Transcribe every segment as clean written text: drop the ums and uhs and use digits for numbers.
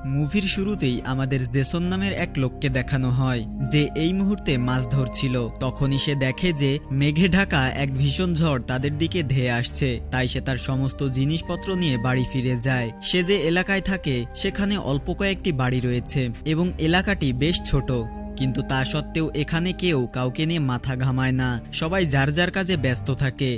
মুভির শুরুতেই আমাদের জেসন নামের এক লোককে দেখানো হয় যে এই মুহূর্তে মাছ ধরছিল। তখনই সে দেখে যে মেঘে ঢাকা এক ভীষণ ঝড় তাদের দিকে ধেয়ে আসছে। তাই সে তার সমস্ত জিনিসপত্র নিয়ে বাড়ি ফিরে যায়। সে যে এলাকায় থাকে সেখানে অল্প কয়েকটি বাড়ি রয়েছে এবং এলাকাটি বেশ ছোট, কিন্তু তা সত্ত্বেও এখানে কেউ কাউকে নিয়ে মাথা ঘামায় না। সবাই যার যার কাজে ব্যস্ত থাকে।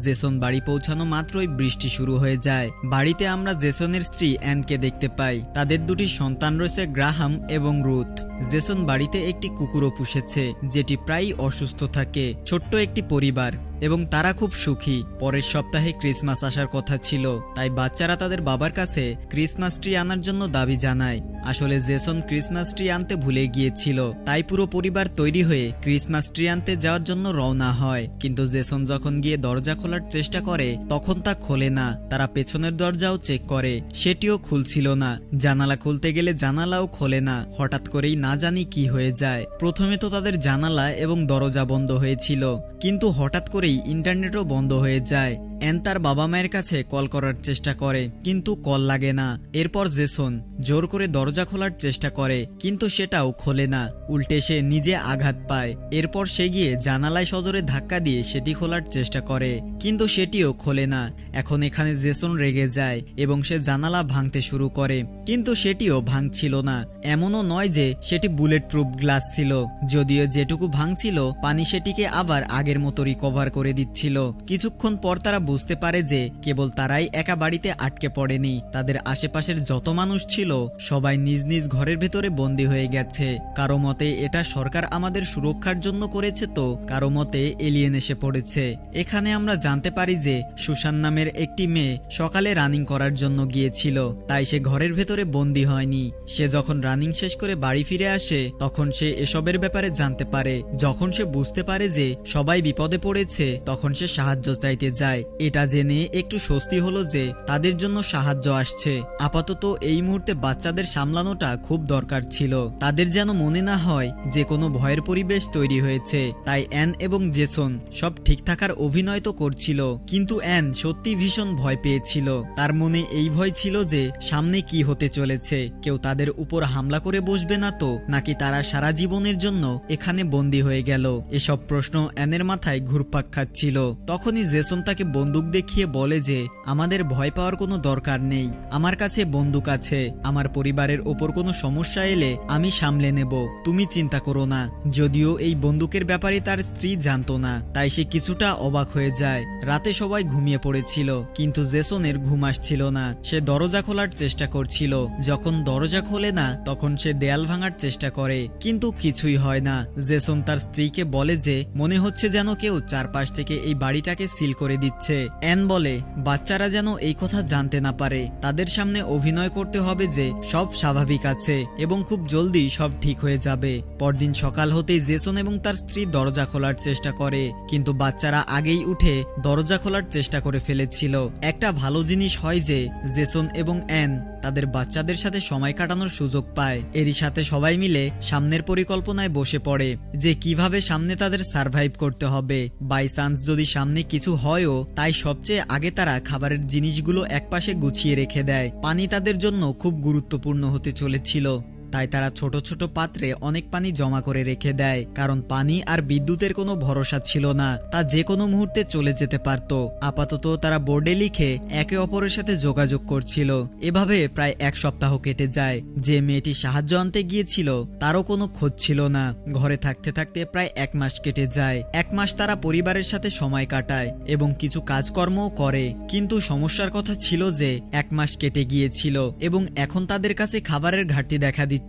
জেসন বাড়ি পৌঁছানো মাত্রই বৃষ্টি শুরু হয়ে যায়। বাড়িতে আমরা জেসনের স্ত্রী অ্যানকে দেখতে পাই। তাদের দুটি সন্তান রয়েছে, গ্রাহাম এবং রুথ। জেসন বাড়িতে একটি কুকুরও পুষেছে যেটি প্রায়ই অসুস্থ থাকে। ছোট্ট একটি পরিবার এবং তারা খুব সুখী। পরের সপ্তাহে ক্রিসমাস আসার কথা ছিল, তাই বাচ্চারা তাদের বাবার কাছে ক্রিসমাস ট্রি আনার জন্য দাবি জানায়। আসলে জেসন ক্রিসমাস ট্রি আনতে ভুলে গিয়েছিল, তাই পুরো পরিবার তৈরি হয়ে ক্রিসমাস ট্রি আনতে যাওয়ার জন্য রওনা হয়। কিন্তু জেসন যখন গিয়ে দরজা খোলার চেষ্টা করে তখন তা খোলে না। তারা পেছনের দরজাও চেক করে, সেটিও খুলছিল না। জানালা খুলতে গেলে জানালাও খোলে না। হঠাৎ করেই না জানি কি হয়ে যায়। প্রথমে তো তাদের জানালা এবং দরজা বন্ধ হয়েছিল, কিন্তু হঠাৎ করেই ইন্টারনেটও বন্ধ হয়ে যায়। অ্যান তার বাবা মায়ের কাছে কল করার চেষ্টা করে, কিন্তু কল লাগে না। এরপর জেসন জোর করে দরজা খোলার চেষ্টা করে, কিন্তু সেটাও খোলে না। উল্টে সে নিজে আঘাত পায়। এরপর সে গিয়ে জানালায় সজোরে ধাক্কা দিয়ে সেটি খোলার চেষ্টা করে, কিন্তু সেটিও খোলে না। এখন এখানে জেসন রেগে যায় এবং সে জানালা ভাঙতে শুরু করে, কিন্তু সেটিও ভাঙছিল না। এমনও নয় যে সেটি বুলেট প্রুফ গ্লাস ছিল, যদিও যেটুকু ভাঙছিল পানি সেটিকে আবার আগের মতো রিকভার করে দিচ্ছিল। কিছুক্ষণ পর তারা বুঝতে পারে যে কেবল তারাই একা বাড়িতে আটকে পড়েনি, তাদের আশেপাশের যত মানুষ ছিল সবাই নিজ নিজ ঘরের ভেতরে বন্দী হয়ে গেছে। কারো মতে এটা সরকার আমাদের সুরক্ষার জন্য করেছে, তো কারো মতে এলিয়েন এসে পড়েছে। এখানে আমরা জানতে পারি যে সুসান নামের একটি মেয়ে সকালে রানিং করার জন্য গিয়েছিল, তাই সে ঘরের ভেতরে বন্দী হয়নি। সে যখন রানিং শেষ করে বাড়ি ফিরে আসে তখন সে এসবের ব্যাপারে জানতে পারে। যখন সে বুঝতে পারে যে সবাই বিপদে পড়েছে তখন সে সাহায্য চাইতে যায়। এটা জেনে একটু স্বস্তি হলো যে তাদের জন্য সাহায্য আসছে। আপাতত এই মুহূর্তে বাচ্চাদের সামলানোটা খুব দরকার ছিল। তাদের যেন মনে না হয় যে কোনো ভয়ের পরিবেশ তৈরি হয়েছে। তাই অ্যান এবং জেসন সব ঠিক থাকার অভিনয় তো করছিল, কিন্তু অ্যান সত্যি ভীষণ ভয় পেয়েছিল। তার মনে এই ভয় ছিল যে সামনে কি হতে চলেছে। কেউ তাদের উপর হামলা করে বসবে না তো, নাকি তারা সারা জীবনের জন্য এখানে বন্দী হয়ে গেল। এসব প্রশ্ন অ্যানের মাথায় ঘুরপাক খাচ্ছিল। তখনই জেসন তাকে বন্দুক দেখিয়ে বলে যে আমাদের ভয় পাওয়ার কোনো দরকার নেই, আমার কাছে বন্দুক আছে। আমার পরিবারের ওপর কোনো সমস্যা এলে আমি সামলে নেব, তুমি চিন্তা করো না। যদিও এই বন্দুকের ব্যাপারে তার স্ত্রী জানতো না, তাই সে কিছুটা অবাক হয়ে যায়। রাতে সবাই ঘুমিয়ে পড়েছিল, কিন্তু জেসনের ঘুম আসছিল না। সে দরজা খোলার চেষ্টা করছিল। যখন দরজা খোলে না তখন সে দেয়াল ভাঙার চেষ্টা করে, কিন্তু কিছুই হয় না। জেসন তার স্ত্রীকে বলে যে মনে হচ্ছে যেন কেউ চারপাশ থেকে এই বাড়িটাকে সিল করে দিচ্ছে। অ্যান বলে বাচ্চারা যেন এই কথা জানতে না পারে। তাদের সামনে অভিনয় করতে হবে যে সব স্বাভাবিক আছে এবং খুব জলদি সব ঠিক হয়ে যাবে। পরদিন সকাল হতেই জেসন এবং তার স্ত্রী দরজা খোলার চেষ্টা করে, কিন্তু বাচ্চারা আগেই উঠে দরজা খোলার চেষ্টা করে ফেলেছিল। একটা ভালো জিনিস হয় যে জেসন এবং অ্যান তাদের বাচ্চাদের সাথে সময় কাটানোর সুযোগ পায়। এরই সাথে সবাই মিলে সামনের পরিকল্পনায় বসে পড়ে যে কিভাবে সামনে তাদের সার্ভাইভ করতে হবে। বাই চান্স যদি সামনে কিছু হয়ও, তাই সবচেয়ে আগে তারা খাবারের জিনিসগুলো একপাশে গুছিয়ে রেখে দেয়। পানি তাদের জন্য খুব গুরুত্বপূর্ণ হতে চলেছিল, তাই তারা ছোট ছোট পাত্রে অনেক পানি জমা করে রেখে দেয়, কারণ পানি আর বিদ্যুতের কোনো ভরসা ছিল না, তা যে কোনো মুহূর্তে চলে যেতে পারত। আপাতত তারা বোর্ডে লিখে একে অপরের সাথে যোগাযোগ করছিল। এভাবে প্রায় এক সপ্তাহ কেটে যায়। যে মেয়েটি সাহায্য আনতে গিয়েছিল তারও কোনো খোঁজ ছিল না। ঘরে থাকতে থাকতে প্রায় 1 মাস কেটে যায়। 1 মাস তারা পরিবারের সাথে সময় কাটায় এবং কিছু কাজকর্মও করে, কিন্তু সমস্যার কথা ছিল যে 1 মাস কেটে গিয়েছিল এবং এখন তাদের কাছে খাবারের ঘাটতি দেখা দিচ্ছে।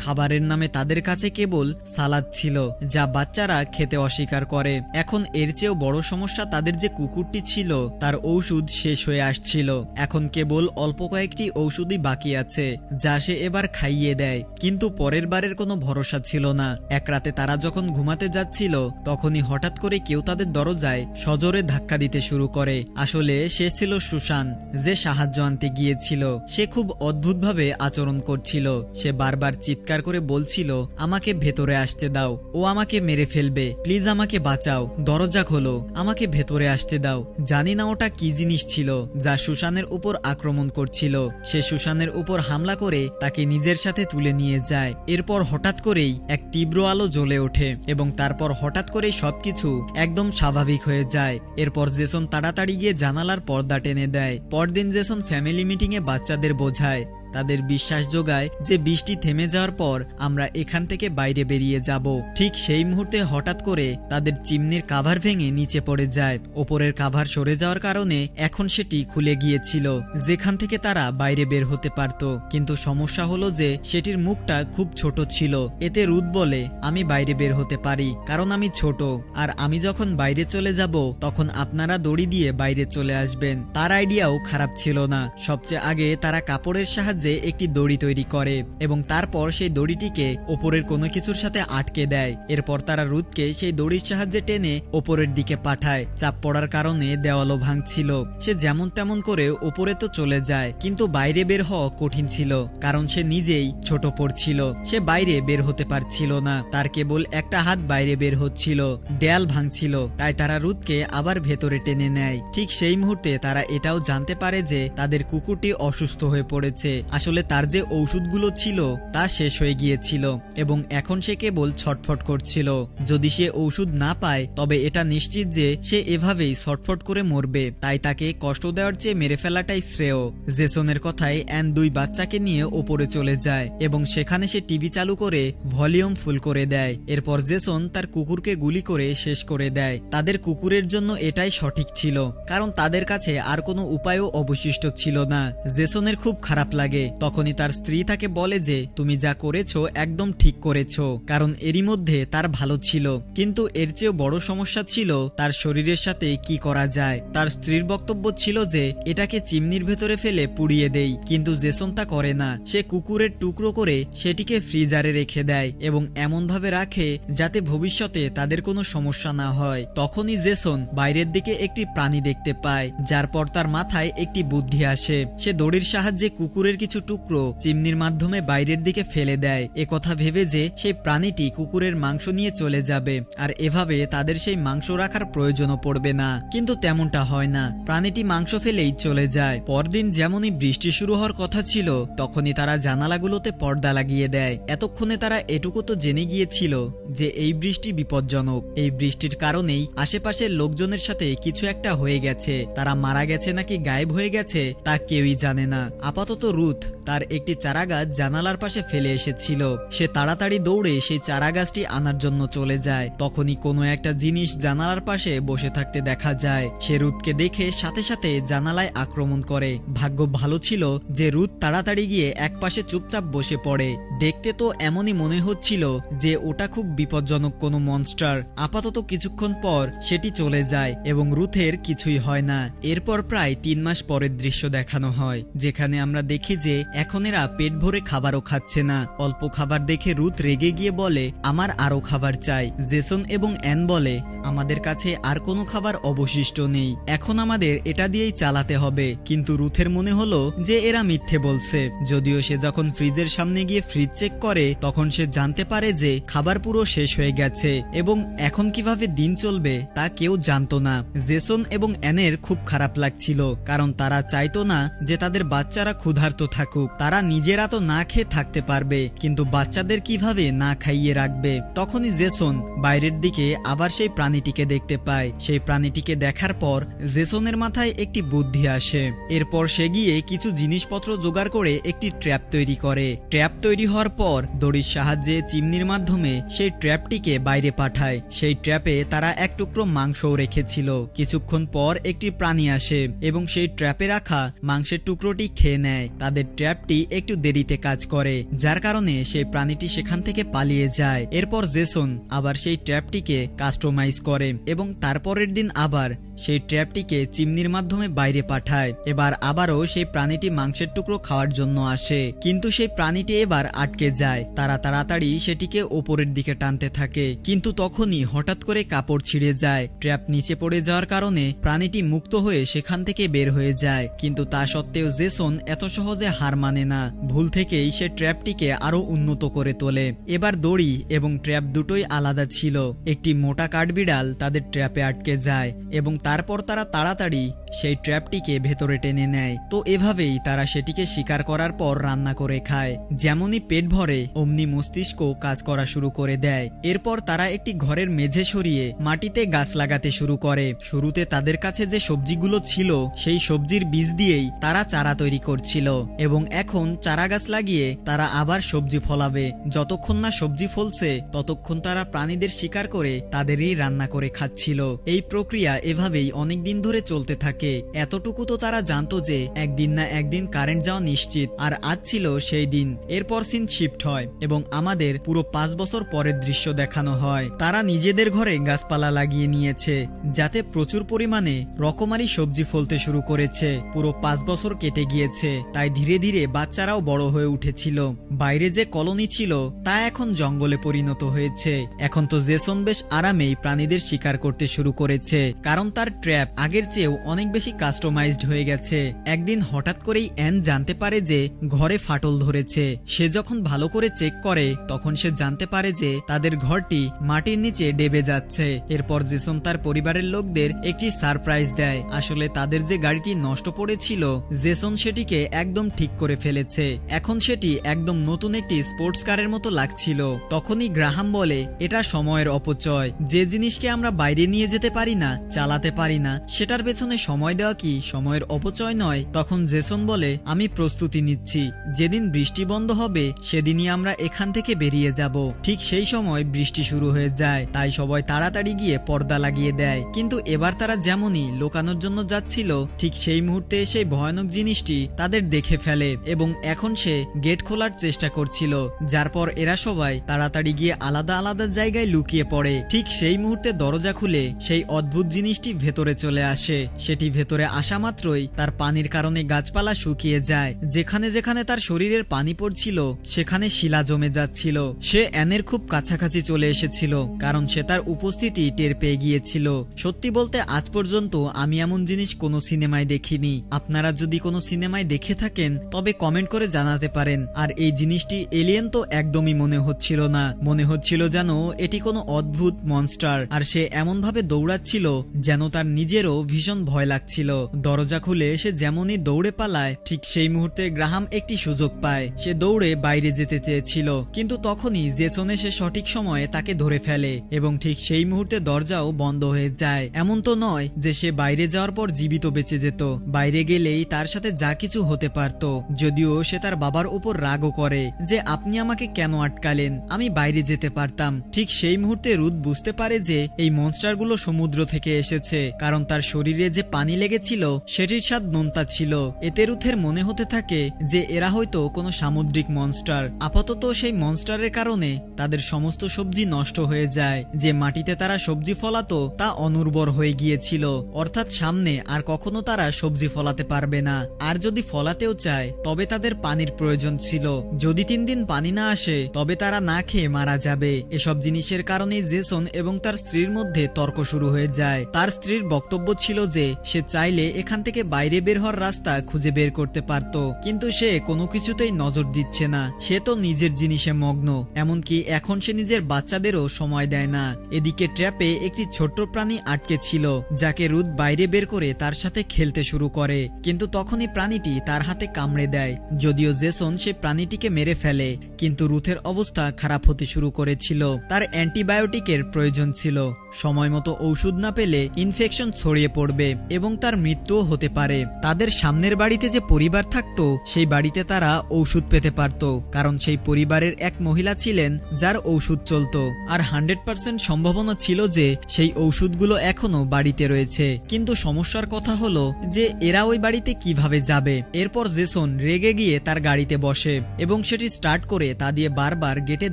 খাবারের নামে তাদের কাছে কেবল সালাদ ছিল, যা বাচ্চারা খেতে অস্বীকার করে। এখন এর চেয়েও বড় সমস্যা, তাদের যে কুকুরটি ছিল তার ঔষধ শেষ হয়ে আসছিল। এখন কেবল অল্প কয়েকটি ঔষধই বাকি আছে, যা সে এবার খাইয়ে দেয়, কিন্তু পরের বারের কোনো ভরসা ছিল না। এক রাতে তারা যখন ঘুমাতে যাচ্ছিল তখনই হঠাৎ করে কেউ তাদের দরজায় সজোরে ধাক্কা দিতে শুরু করে। আসলে সে ছিল সুসান, যে সাহায্য আনতে গিয়েছিল। সে খুব অদ্ভুতভাবে আচরণ করছিল। সে বারবার চিৎকার করে বলছিল, আমাকে ভেতরে আসতে দাও, ও আমাকে মেরে ফেলবে, প্লিজ আমাকে বাঁচাও, দরজা খোলো, আমাকে ভেতরে আসতে দাও। জানি না ওটা কি জিনিস ছিল যা সুশানের উপর আক্রমণ করছিল। সে সুশানের উপর হামলা করে তাকে নিজের সাথে তুলে নিয়ে যায়। এরপর হঠাৎ করেই এক তীব্র আলো জ্বলে ওঠে এবং তারপর হঠাৎ করেই সবকিছু একদম স্বাভাবিক হয়ে যায়। এরপর জেসন তাড়াতাড়ি গিয়ে জানালার পর্দা টেনে দেয়। পরদিন জেসন ফ্যামিলি মিটিংয়ে বাচ্চাদের বোঝায়, তাদের বিশ্বাস যোগায় যে বৃষ্টি থেমে যাওয়ার পর আমরা এখান থেকে বাইরে বেরিয়ে যাব। ঠিক সেই মুহূর্তে হঠাৎ করে তাদের চিমনির কাভার ভেঙে নিচে পড়ে যায়। ওপরের কাভার সরে যাওয়ার কারণে এখন সেটি খুলে গিয়েছিল, যেখান থেকে তারা বাইরে বের হতে পারত। কিন্তু সমস্যা হলো যে সেটির মুখটা খুব ছোট ছিল। এতে রুথ বলে, আমি বাইরে বের হতে পারি কারণ আমি ছোট, আর আমি যখন বাইরে চলে যাব তখন আপনারা দড়ি দিয়ে বাইরে চলে আসবেন। তার আইডিয়াও খারাপ ছিল না। সবচেয়ে আগে তারা কাপড়ের সাহায্যে একটি দড়ি তৈরি করে এবং তারপর সেই দড়িটিকে ওপরের কোনো কিছুর সাথে আটকে দেয়। এরপর তারা রুথকে সেই দড়ির সাহায্যে টেনে ওপরের দিকে পাঠায়। চাপ পড়ার কারণে দেওয়ালও ভাঙছিল। সে যেমন তেমন করে ওপরে তো চলে যায়, কিন্তু বাইরে বের হওয়া কঠিন ছিল কারণ সে নিজেই ছোট পড়ছিল। সে বাইরে বের হতে পারছিল না, তার কেবল একটা হাত বাইরে বের হচ্ছিল। দেয়াল ভাঙছিল, তাই তারা রুথকে আবার ভেতরে টেনে নেয়। ঠিক সেই মুহূর্তে তারা এটাও জানতে পারে যে তাদের কুকুরটি অসুস্থ হয়ে পড়েছে। আসলে তার যে ঔষধগুলো ছিল তা শেষ হয়ে গিয়েছিল এবং এখন সে কেবল ছটফট করছিল। যদি সে ঔষধ না পায় তবে এটা নিশ্চিত যে সে এভাবেই ছটফট করে মরবে, তাই তাকে কষ্ট দেওয়ার চেয়ে মেরে ফেলাটাই শ্রেয়। জেসনের কথায় অ্যান দুই বাচ্চাকে নিয়ে ওপরে চলে যায় এবং সেখানে সে টিভি চালু করে ভলিউম ফুল করে দেয়। এরপর জেসন তার কুকুরকে গুলি করে শেষ করে দেয়। তাদের কুকুরের জন্য এটাই সঠিক ছিল কারণ তাদের কাছে আর কোনো উপায়ও অবশিষ্ট ছিল না। জেসনের খুব খারাপ লাগে। তখনই তার স্ত্রী তাকে বলে যে তুমি যা করেছো একদম ঠিক করেছো, কারণ এরই মধ্যে তার ভালো ছিল। কিন্তু এর চেয়েও বড় সমস্যা ছিল তার শরীরের সাথে কি করা যায়। তার স্ত্রীর বক্তব্য ছিল যে এটাকে চিমনির ভেতরে ফেলে পুড়িয়ে দেই, কিন্তু জেসন তা করে না। সে কুকুরের টুকরো করে সেটিকে ফ্রিজারে রেখে দেয় এবং এমন ভাবে রাখে যাতে ভবিষ্যতে তাদের কোনো সমস্যা না হয়। তখনই জেসন বাইরের দিকে একটি প্রাণী দেখতে পায়, যার পর তার মাথায় একটি বুদ্ধি আসে। সে দড়ির সাহায্যে কুকুরের কিছু টুকরো চিমনির মাধ্যমে বাইরের দিকে ফেলে দেয়, একথা ভেবে যে সেই প্রাণীটি কুকুরের মাংস নিয়ে চলে যাবে আর এভাবে তাদের সেই মাংস রাখার প্রয়োজনও পড়বে না। কিন্তু তেমনটা হয় না, প্রাণীটি মাংস ফেলেই চলে যায়। পরদিন যেমনই বৃষ্টি শুরু হওয়ার কথা ছিল তখনই তারা জানালাগুলোতে পর্দা লাগিয়ে দেয়। এতক্ষণে তারা এটুকু তো জেনে গিয়েছিল যে এই বৃষ্টি বিপজ্জনক। এই বৃষ্টির কারণেই আশেপাশের লোকজনের সাথে কিছু একটা হয়ে গেছে। তারা মারা গেছে নাকি গায়েব হয়ে গেছে তা কেউই জানে না। আপাতত রুথ তার একটি চারাগাছ জানালার পাশে ফেলে এসেছিল। সে তাড়াতাড়ি দৌড়ে সেই চারাগাছটি আনার জন্য চলে যায়। তখনই কোনো একটা জিনিস জানালার পাশে বসে থাকতে দেখা যায়। সে রুথকে দেখে সাথে সাথে জানালায় আক্রমণ করে। ভাগ্য ভালো ছিল যে রুথ তাড়াতাড়ি গিয়ে এক পাশে চুপচাপ বসে পড়ে। দেখতে তো এমনই মনে হচ্ছিল যে ওটা খুব বিপজ্জনক কোনো মনস্টার। আপাতত কিছুক্ষণ পর সেটি চলে যায় এবং রুথের কিছুই হয় না। এরপর প্রায় 3 মাস পরের দৃশ্য দেখানো হয়, যেখানে আমরা দেখি যে এখন এরা পেট ভরে খাবারও খাচ্ছে না। অল্প খাবার দেখে রুথ রেগে গিয়ে বলে, আমার আরো খাবার চাই। জেসন এবং অ্যান বলে, আমাদের কাছে আর কোনো খাবার অবশিষ্ট নেই, এখন আমাদের এটা দিয়েই চালাতে হবে। কিন্তু রুথের মনে হলো যে এরা মিথ্যে বলছে। যদিও সে যখন ফ্রিজের সামনে গিয়ে ফ্রিজ চেক করে তখন সে জানতে পারে যে খাবার পুরো শেষ হয়ে গেছে এবং এখন কিভাবে দিন চলবে তা কেউ জানতো না। জেসন এবং অ্যানের খুব খারাপ লাগছিল কারণ তারা চাইতো না যে তাদের বাচ্চারা ক্ষুধার্ত থাকুক। তারা নিজেরা তো না খেয়ে থাকতে পারবে, কিন্তু বাচ্চাদের কিভাবে না খাইয়ে রাখবে। তখনই জেসন বাইরের দিকে আবার সেই প্রাণীটিকে দেখতে পায়। সেই প্রাণীটিকে দেখার পর জেসনের মাথায় একটি বুদ্ধি আসে। এরপর সে গিয়ে কিছু জিনিসপত্র জোগাড় করে একটি ট্র্যাপ তৈরি করে। ট্র্যাপ তৈরি হওয়ার পর দড়ির সাহায্যে চিমনির মাধ্যমে সেই ট্র্যাপটিকে বাইরে পাঠায়। সেই ট্র্যাপে তারা এক টুকরো মাংসও রেখেছিল। কিছুক্ষণ পর একটি প্রাণী আসে এবং সেই ট্র্যাপে রাখা মাংসের টুকরোটি খেয়ে নেয়। তাদের ট্র্যাপটি একটু দেরিতে কাজ করে, যার কারণে সেই প্রাণীটি সেখান থেকে পালিয়ে যায়। এরপর জেসন আবার সেই ট্র্যাপটিকে কাস্টমাইজ করে এবং তারপরের দিন আবার সেই ট্র্যাপটিকে চিমনির মাধ্যমে বাইরে পাঠায়। এবার আবারও সেই প্রাণীটি মাংসের টুকরো খাওয়ার জন্য আসে, কিন্তু সেই প্রাণীটি এবার আটকে যায়। তারা তাড়াতাড়ি সেটিকে ওপরের দিকে টানতে থাকে, কিন্তু তখনই হঠাৎ করে কাপড় ছিঁড়ে যায়। ট্র্যাপ নিচে পড়ে যাওয়ার কারণে প্রাণীটি মুক্ত হয়ে সেখান থেকে বের হয়ে যায়, কিন্তু তা সত্ত্বেও জেসন এত সহজে হার মানে না। ভুল থেকেই সে ট্র্যাপটিকে আরো উন্নত করে তোলে। এবার দড়ি এবং ট্র্যাপ দুটোই আলাদা ছিল। একটি মোটা কাঠবিড়াল তাদের ট্র্যাপে আটকে যায় এবং তারপর তারা তাড়াতাড়ি সেই ট্র্যাপটিকে ভেতরে টেনে নেয়। তো এভাবেই তারা সেটিকে শিকার করার পর রান্না করে খায়। যেমনই পেট ভরে অমনি মস্তিষ্ক কাজ করা শুরু করে দেয়। এরপর তারা একটি ঘরের মেঝে সরিয়ে মাটিতে গাছ লাগাতে শুরু করে। শুরুতে তাদের কাছে যে সবজিগুলো ছিল সেই সবজির বীজ দিয়েই তারা চারা তৈরি করছিল এবং এখন চারা গাছ লাগিয়ে তারা আবার সবজি ফলাবে। যতক্ষণ না সবজি ফলছে ততক্ষণ তারা প্রাণীদের শিকার করে তাদেরই রান্না করে খাচ্ছিল। এই প্রক্রিয়া এভাবেই অনেকদিন ধরে চলতে থাকে। এতটুকু তো তারা জানতো যে একদিন না একদিন কারেন্ট যাওয়া নিশ্চিত, আর আজ ছিল সেই দিন। এরপর সিন শিফট হয় এবং আমাদের পুরো 5 বছর পরের দৃশ্য দেখানো হয়। তারা নিজেদের ঘরে গাছপালা লাগিয়ে নিয়েছে যাতে প্রচুর পরিমাণে রকমারি সবজি ফলতে শুরু করেছে। পুরো 5 বছর কেটে গিয়েছে, তাই ধীরে ধীরে বাচ্চারাও বড় হয়ে উঠেছিল। বাইরে যে কলোনি ছিল তা এখন জঙ্গলে পরিণত হয়েছে। এখন তো জেসন বেশ আরামেই প্রাণীদের শিকার করতে শুরু করেছে, কারণ তার ট্র্যাপ আগের চেয়েও অনেক বেশি কাস্টমাইজড হয়ে গেছে। একদিন হঠাৎ করেই অ্যান জানতে পারে যে ঘরে ফাটল ধরেছে। সে যখন ভালো করে চেক করে তখন সে জানতে পারে যে তাদের ঘরটি মাটির নিচে ডেবে যাচ্ছে। এরপর জেসন তার পরিবারের লোকদের একটি সারপ্রাইজ দেয়। আসলে তাদের যে গাড়িটি নষ্ট পড়েছিল জেসন সেটিকে একদম ঠিক করে ফেলেছে। এখন সেটি একদম নতুন একটি স্পোর্টস কারের মতো লাগছিল। তখনই গ্রাহাম বলে, এটা সময়ের অপচয়। যে জিনিসকে আমরা বাইরে নিয়ে যেতে পারি না, চালাতে পারি না, সেটার পেছনে সময় দেওয়া কি সময়ের অপচয় নয়? তখন জেসন বলে, আমি প্রস্তুতি নিচ্ছি। যেদিন বৃষ্টি বন্ধ হবে সেদিনই আমরা এখান থেকে বেরিয়ে যাব। ঠিক সেই সময় বৃষ্টি শুরু হয়ে যায়, তাই সবাই তাড়াতাড়ি গিয়ে পর্দা লাগিয়ে দেয়। কিন্তু এবার তারা যেমনই লোকানোর জন্য যাচ্ছিল ঠিক সেই মুহূর্তে সেই ভয়ানক জিনিসটি তাদের দেখে ফেলে এবং এখন সে গেট খোলার চেষ্টা করছিল, যার পর এরা সবাই তাড়াতাড়ি গিয়ে আলাদা আলাদা জায়গায় লুকিয়ে পড়ে। ঠিক সেই মুহূর্তে দরজা খুলে সেই অদ্ভুত জিনিসটি ভেতরে চলে আসে। সেটি ভেতরে আসা মাত্রই তার পানির কারণে গাছপালা শুকিয়ে যায়। যেখানে যেখানে তার শরীরের পানি পড়ছিল সেখানে শিলা জমে যাচ্ছিল। সে অ্যানের খুব কাছাকাছি চলে এসেছিল, কারণ সে তার উপস্থিতি টের পেয়ে গিয়েছিল। সত্যি বলতে আজ পর্যন্ত আমি এমন জিনিস কোনো সিনেমায় দেখিনি। আপনারা যদি কোনো সিনেমায় দেখে থাকেন তবে কমেন্ট করে জানাতে পারেন। আর এই জিনিসটি এলিয়েন তো একদমই মনে হচ্ছিল না। মনে হচ্ছিল যেন এটি কোনো অদ্ভুত মনস্টার, আর সে এমন ভাবে দৌড়াচ্ছিল যেন তার নিজেরও ভীষণ ভয় লাগছিল। দরজা খুলে সে যেমনই দৌড়ে পালায় ঠিক সেই মুহূর্তে গ্রাহাম একটি সুযোগ পায়। সে দৌড়ে বাইরে যেতে চেয়েছিল, কিন্তু তখনই জেসন এসে সঠিক সময়ে তাকে ধরে ফেলে এবং ঠিক সেই মুহূর্তে দরজাও বন্ধ হয়ে যায়। এমন তো নয় যে সে বাইরে যাওয়ার পর জীবিত বেঁচে যেত। বাইরে গেলেই তার সাথে যা কিছু হতে পারত। যদিও সে তার বাবার উপর রাগও করে যে আপনি আমাকে কেন আটকালেন, আমি বাইরে যেতে পারতাম। ঠিক সেই মুহূর্তে রুথ বুঝতে পারে যে এই মনস্টারগুলো সমুদ্র থেকে এসেছে, কারণ তার শরীরে যে পানি লেগেছিল সেটির স্বাদ নোনতা ছিল। এতে রুথের মনে হতে থাকে যে এরা হয়তো কোনো সামুদ্রিক মনস্টার। আপাতত সেই মনস্টারের কারণে তাদের সমস্ত সবজি নষ্ট হয়ে যায়। যে মাটিতে তারা সবজি ফলাতো তা অনুর্বর হয়ে গিয়েছিল, অর্থাৎ সামনে আর কখনো তারা সবজি ফলাতে পারবে না। আর যদি ফলাতেও চায় তবে তাদের পানির প্রয়োজন ছিল। যদি 3 দিন পানি না আসে তবে তারা না খেয়ে মারা যাবে। এসব জিনিসের কারণে জেসন এবং তার স্ত্রীর মধ্যে তর্ক শুরু হয়ে যায়। তার স্ত্রীর বক্তব্য ছিল যে সে চাইলে এখান থেকে বাইরে বের হওয়ার রাস্তা খুঁজে বের করতে পারত, কিন্তু সে কোনো কিছুতেই নজর দিচ্ছে না। সে তো নিজের জিনিসে মগ্ন, এমনকি এখন সে নিজের বাচ্চাদেরও সময় দেয় না। এদিকে ট্র্যাপে একটি ছোট্ট প্রাণী আটকে ছিল যাকে রুথ বাইরে বের করে তার সাথে খেলতে শুরু করে, কিন্তু তখনই প্রাণীটি তার হাতে কামড়ে দেয়। যদিও জেসন সে প্রাণীটিকে মেরে ফেলে, কিন্তু রুথের অবস্থা খারাপ হতে শুরু করেছিল। তার অ্যান্টিবায়োটিকের প্রয়োজন ছিল। সময় মতো ঔষধ না পেলে ইনফেকশন ছড়িয়ে পড়বে এবং তার মৃত্যুও হতে পারে। তাদের সামনের বাড়িতে যে পরিবার থাকতো সেই বাড়িতে তারা ঔষধ পেতে পারত, কারণ সেই পরিবারের এক মহিলা ছিলেন যার ঔষধ চলতো। আর 100% সম্ভাবনা ছিল যে সেই ঔষধগুলো এখনো বাড়িতে রয়েছে। কিন্তু সমস্যার কথা হলো যে এরা ওই বাড়িতে কিভাবে যাবে। এরপর জেসন রেগে গিয়ে তার গাড়িতে বসে এবং সেটি স্টার্ট করে তা দিয়ে বারবার গেটে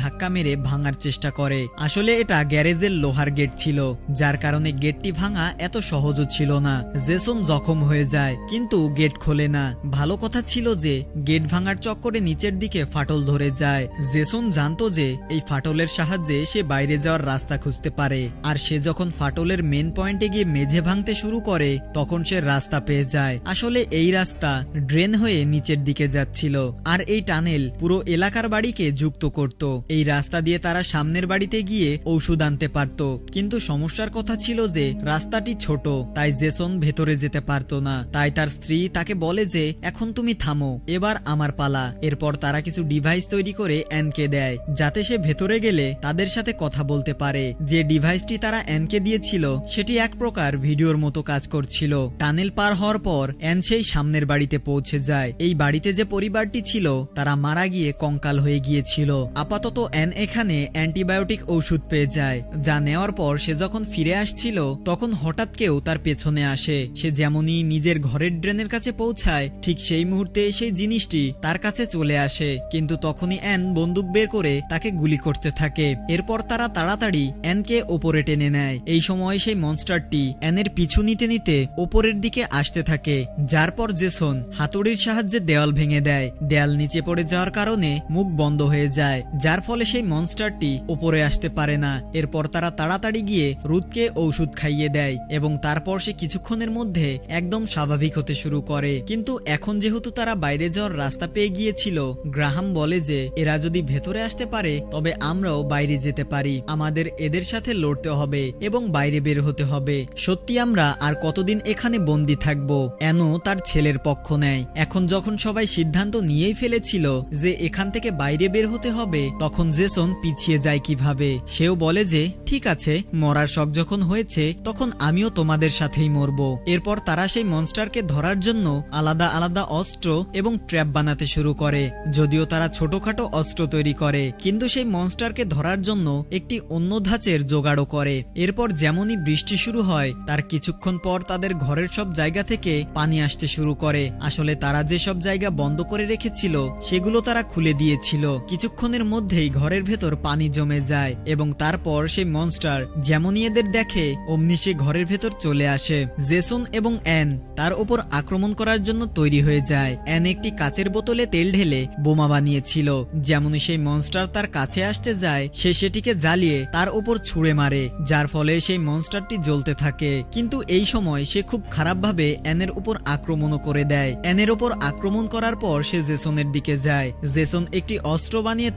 ধাক্কা মেরে ভাঙার চেষ্টা করে। আসলে এটা গ্যারেজের লোহার গেট ছিল, যার কারণে গেটটি ভাঙা এত সহজও ছিল না। জেসন জখম হয়ে যায় কিন্তু গেট খোলে না। ভালো কথা ছিল যে গেট ভাঙার চক্করে নিচের দিকে ফাটল ধরে যায়। জেসন জানতো যে এই ফাটলের সাহায্যে সে বাইরে যাওয়ার রাস্তা খুঁজতে পারে, আর সে যখন ফাটলের মেন পয়েন্টে গিয়ে মেঝে ভাঙতে শুরু করে তখন সে রাস্তা পেয়ে যায়। আসলে এই রাস্তা ড্রেন হয়ে নিচের দিকে যাচ্ছিল, আর এই টানেল পুরো এলাকার বাড়িকে যুক্ত করত। এই রাস্তা দিয়ে তারা সামনের বাড়িতে গিয়ে ঔষধ আনতে পারত, কিন্তু সমস্যার কথা ছিল যে রাস্তাটি ছোট, তাই জেসন ভেতরে যেতে পারতো না। তাই তার স্ত্রী তাকে বলে যে এখন তুমি থামো, এবার আমার পালা। এরপর তারা কিছু ডিভাইস তৈরি করে অ্যানকে দেয় যাতে সে ভেতরে গেলে তাদের সাথে কথা বলতে পারে। যে ডিভাইসটি তারা অ্যানকে দিয়েছিল সেটি এক প্রকার ভিডিওর মতো কাজ করছিল। টানেল পার হওয়ার পর অ্যান সেই সামনের বাড়িতে পৌঁছে যায়। এই বাড়িতে যে পরিবারটি ছিল তারা মারা গিয়ে কঙ্কাল হয়ে গিয়েছিল। আপাতত অ্যান এখানে অ্যান্টিবায়োটিক ঔষধ পেয়ে যায়, যা নেওয়ার পর সে যখন ফিরে আসছিল তখন হঠাৎ কেউ তার পেছনে আসে। সে যেমনই নিজের ঘরের ড্রেনের কাছে পৌঁছায় ঠিক সেই মুহূর্তে সেই জিনিসটি তার কাছে চলে আসে, কিন্তু তখনই অ্যান বন্দুক বের করে তাকে গুলি করতে থাকে। এরপর তারা তাড়াতাড়ি অ্যানকে ওপরে টেনে নেয়। এই সময় সেই মনস্টারটি অ্যানের পিছু নিতে নিতে ওপরের দিকে আসতে থাকে, যার পর জেসন হাতুড়ির সাহায্যে দেওয়াল ভেঙে দেয়। দেয়াল নিচে পড়ে যাওয়ার কারণে মুখ বন্ধ হয়ে যায়, যার ফলে সেই মনস্টারটি ওপরে আসতে পারে না। এরপর তারা তাড়াতাড়ি গিয়ে রুথকে ঔষধ খাইয়ে দেয় এবং তারপর সে কিছুক্ষণের মধ্যে একদম স্বাভাবিক হতে শুরু করে। কিন্তু এখন যেহেতু তারা বাইরে যাওয়ার রাস্তা পেয়ে গিয়েছিল, গ্রাহাম বলে যে এরা যদি ভেতরে আসতে পারে তবে আমরাও বাইরে যেতে পারি, আমাদের এদের সাথে লড়তে হবে এবং বাইরে বের হতে হবে। সত্যি আমরা আর কতদিন এখানে বন্দি থাকবো? অ্যানও তার ছেলের পক্ষ নেয়। এখন যখন সবাই সিদ্ধান্ত নিয়েই ফেলেছিল যে এখান থেকে বাইরে বের হতে হবে, তখন জেসন পিছিয়ে যায় কিভাবে? সেও বলে যে ঠিক আছে, মরার শখ যখন হয়েছে তখন আমিও তোমাদের সাথেই মরবো। এরপর তারা সেই মনস্টারকে ধরার জন্য আলাদা আলাদা অস্ত্র এবং ট্র্যাপ বানাতে শুরু করে। যদিও তারা ছোটখাটো অস্ত্র তৈরি করে, কিন্তু সেই মনস্টারকে ধরার জন্য একটি অন্য ধাঁচের জোগাড়ও করে। এরপর যেমনই বৃষ্টি শুরু হয় তার কিছুক্ষণ পর তাদের ঘরের সব জায়গা থেকে পানি আসতে শুরু করে। আসলে তারা যে সব জায়গা বন্ধ করে রেখেছিল সেগুলো তারা খুলে দিয়েছিল। কিছুক্ষণের মধ্যেই ঘরের ভেতর পানি জমে যায় এবং তারপর সেই মনস্টার যেমনই এদের দেখে অমনি সে ঘরের ভেতর চলে আসে। জেসন এবং অ্যান তার উপর আক্রমণ করার জন্য তৈরি হয়ে যায়। অ্যান একটি কাচের বোতলে তেল ঢেলে বোমা বানিয়েছিল। যেমনই সেই মনস্টার তার কাছে আসতে যায় সে সেটিকে জ্বালিয়ে তার উপর ছুঁড়ে মারে, যার ফলে সেই মনস্টারটি জ্বলতে থাকে। কিন্তু এই সময় সে খুব খারাপভাবে অ্যানের উপর আক্রমণও করে দেয়। অ্যানের উপর আক্রমণ করার পর সে জেসনের দিকে যায়। জেসন একটি অস্ত্র বানিয়ে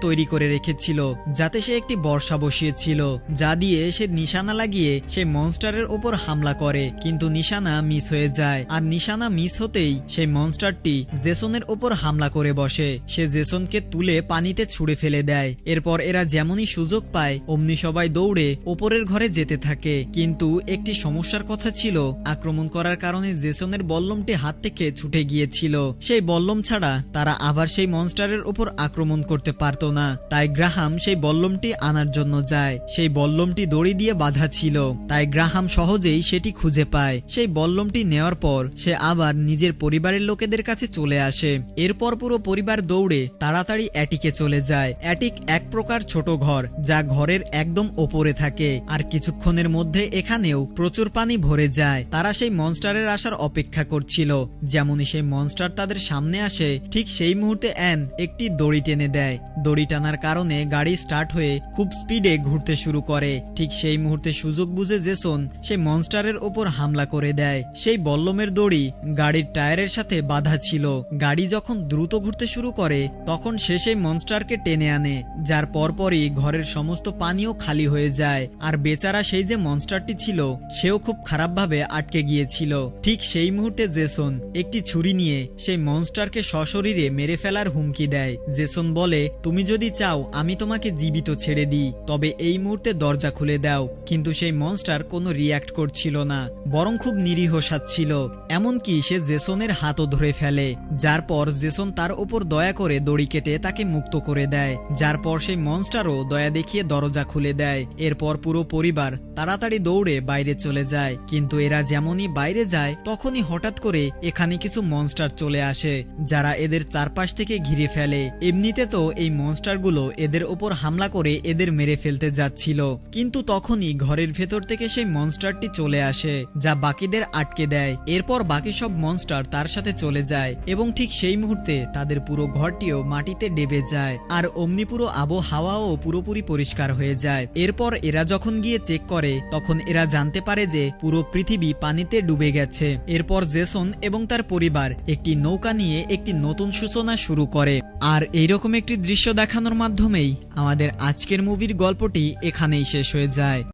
তৈরি করে রেখেছিল যাতে সে একটি বর্ষা বসিয়েছিল, যা দিয়ে সে নিশানা লাগিয়ে সেই মনস্টারের উপর হামলা করে। কিন্তু নিশানা মিস হয়ে যায়, আর নিশানা মিস হতেই সেই মনস্টারটি জেসনের উপর হামলা করে বসে। সে জেসনকে তুলে পানিতে ছুঁড়ে ফেলে দেয়। এরপর এরা যেমনই সুযোগ পায় অমনি সবাই দৌড়ে ওপরের ঘরে যেতে থাকে। কিন্তু একটি সমস্যার কথা ছিল, আক্রমণ করার কারণে জেসনের বল্লমটি হাত থেকে ছুটে গিয়েছিল। সেই বল্লম ছাড়া তারা আবার সেই মনস্টারের উপর আক্রমণ করতে পারত না। তাই গ্রাহাম সেই বল্লমটি আনার জন্য যায়। সেই বল্লমটি দড়ি দিয়ে বাঁধা ছিল, তাই গ্রাহাম সহজেই সেটি খুঁজে পায়। সেই বল্লমটি নেওয়ার পর সে আবার নিজের পরিবারের লোকেদের কাছে চলে আসে। এরপর পুরো পরিবার দৌড়ে তাড়াতাড়ি অ্যাটিকে চলে যায়। অ্যাটিক এক প্রকার ছোট ঘর, যা ঘরের একদম ওপরে থাকে, আর কিছুক্ষণের মধ্যে এখানেও প্রচুর পানি ভরে যায়। তারা সেই মনস্টারের আসার অপেক্ষা করছিল। যেমনই সেই মনস্টার তাদের সামনে আসে ঠিক সেই মুহূর্তে অ্যান একটি দড়ি টেনে দেয়। দড়ি টানার কারণে গাড়ি স্টার্ট হয়ে খুব স্পিডে ঘুরতে শুরু করে। ঠিক সেই মুহূর্তে সুযোগ বুঝে জেসন সেই মনস্টারের ওপর হামলা করে দেয়। সেই বল্লমের দড়ি গাড়ির টায়ারের সাথে বাঁধা ছিল। গাড়ি যখন দ্রুত ঘুরতে শুরু করে তখন সে সেই মনস্টারকে টেনে আনে, যার পরপরই ঘরের সমস্ত পানিও খালি হয়ে যায়। আর বেচারা সেই যে মনস্টারটি ছিল সেও খুব খারাপভাবে আটকে গিয়েছিল। ঠিক সেই মুহূর্তে জেসন একটি ছুরি নিয়ে সেই মনস্টারকে সশরীরে মেরে ফেলার হুমকি দেয়। জেসন বলে, তুমি যদি চাও আমি তোমাকে জীবিত ছেড়ে দিই, তবে এই মুহূর্তে দরজা খুলে দাও। কিন্তু সেই মনস্টার কোনো রিয়াক্ট করছিল না, বরং খুব নিরীহ সাজছিল। এমনকি সে জেসনের হাতও ধরে ফেলে, যার পর জেসন তার উপর দয়া করে দড়ি কেটে তাকে মুক্ত করে দেয়। যার পর সেই মনস্টারও দয়া দেখিয়ে দরজা খুলে দেয়। এরপর পুরো পরিবার তাড়াতাড়ি দৌড়ে বাইরে চলে যায়। কিন্তু এরা যেমনই বাইরে যায় তখনই হঠাৎ করে এখানে কিছু মনস্টার চলে আসে, যারা এদের চারপাশ থেকে ঘিরে ফেলে। এমনিতে তো এই মনস্টারগুলো এদের উপর হামলা করে এদের মেরে ফেলতে যাচ্ছিল, কিন্তু তখনই ঘরের ভেতর থেকে সেই মনস্টারটি চলে আসে, যা বাকিদের আটকে দেয়। এরপর বাকি সব মনস্টার তার সাথে চলে যায় এবং ঠিক সেই মুহূর্তে তাদের পুরো ঘরটিও মাটিতে ডেবে যায়, আর অমনি পুরো আবহাওয়াও পুরোপুরি পরিষ্কার হয়ে যায়। এরপর এরা যখন গিয়ে চেক করে তখন এরা জানতে পারে যে পুরো পৃথিবী পানিতে ডুবে গেছে। এরপর জেসন এবং তার পরিবার একটি নৌকা নিয়ে একটি নতুন সূচনা শুরু করে। আর এইরকম একটি দৃশ্য দেখানোর মাধ্যমেই আমাদের আজকের মুভির গল্পটি এখানেই শেষ হয়ে যায়।